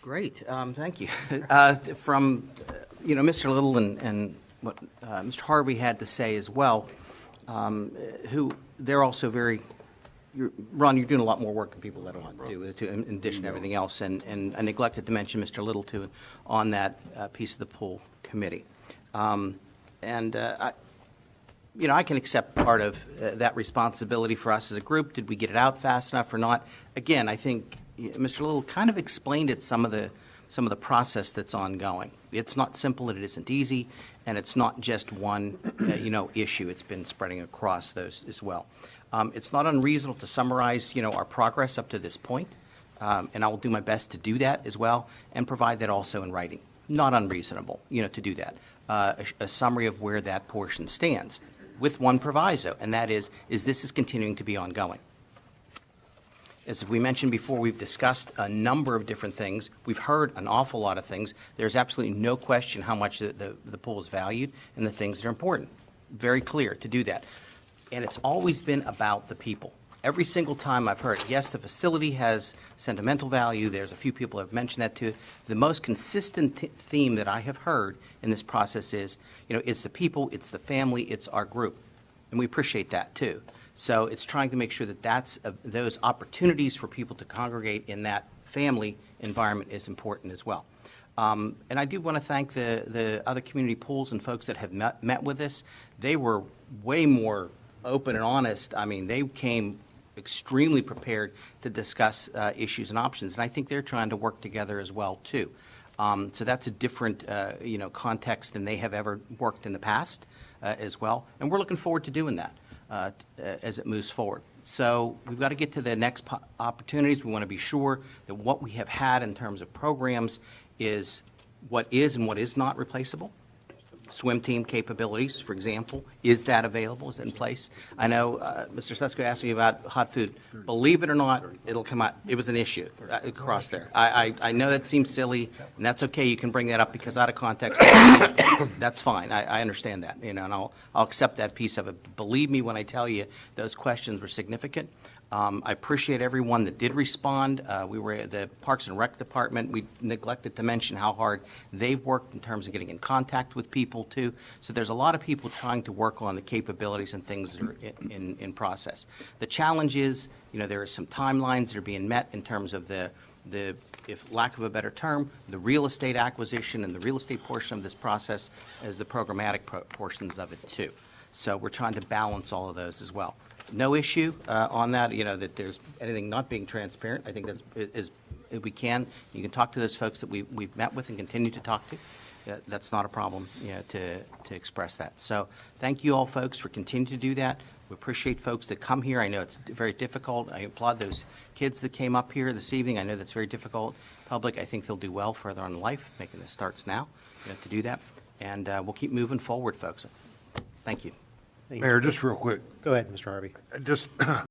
Great, thank you. From, Mr. Little and what Mr. Harvey had to say as well, who they're also very, Ron, you're doing a lot more work than people let on, in addition to everything else. And I neglected to mention Mr. Little, too, on that piece of the pool committee. I can accept part of that responsibility for us as a group. Did we get it out fast enough or not? Again, I think Mr. Little kind of explained it, some of the process that's ongoing. It's not simple, it isn't easy, and it's not just one issue. It's been spreading across those as well. It's not unreasonable to summarize our progress up to this point, and I will do my best to do that as well and provide that also in writing. Not unreasonable to do that. A summary of where that portion stands with one proviso, and that is this is continuing to be ongoing. As we mentioned before, we've discussed a number of different things. We've heard an awful lot of things. There's absolutely no question how much the pool is valued and the things that are important. Very clear to do that. And it's always been about the people. Every single time I've heard, yes, the facility has sentimental value. There's a few people have mentioned that too. The most consistent theme that I have heard in this process is, it's the people, it's the family, it's our group. And we appreciate that too. So it's trying to make sure that those opportunities for people to congregate in that family environment is important as well. And I do want to thank the other community pools and folks that have met with us. They were way more open and honest. I mean, they came extremely prepared to discuss issues and options, and I think they're trying to work together as well too. So that's a different context than they have ever worked in the past as well, and we're looking forward to doing that as it moves forward. So we've got to get to the next opportunities. We want to be sure that what we have had in terms of programs is what is and what is not replaceable. Swim team capabilities, for example, is that available? Is it in place? I know Mr. Susko asked me about hot food. Believe it or not, it'll come out. It was an issue across there. I know that seems silly, and that's okay. You can bring that up because out of context, that's fine. I understand that, and I'll accept that piece of it. Believe me when I tell you those questions were significant. I appreciate everyone that did respond. We were at the Parks and Rec Department. We neglected to mention how hard they've worked in terms of getting in contact with people, too. So there's a lot of people trying to work on the capabilities and things that are in process. The challenge is, there are some timelines that are being met in terms of the if lack of a better term, the real estate acquisition and the real estate portion of this process as the programmatic portions of it, too. So we're trying to balance all of those as well. No issue on that, that there's anything not being transparent. I think that's if we can. You can talk to those folks that we've met with and continue to talk to. That's not a problem to express that. So thank you all, folks, for continuing to do that. We appreciate folks that come here. I know it's very difficult. I applaud those kids that came up here this evening. I know that's very difficult. Public, I think they'll do well further on in life, making the starts now to do that. And we'll keep moving forward, folks. Thank you. Mayor, just real quick. Go ahead, Mr. Harvey. Just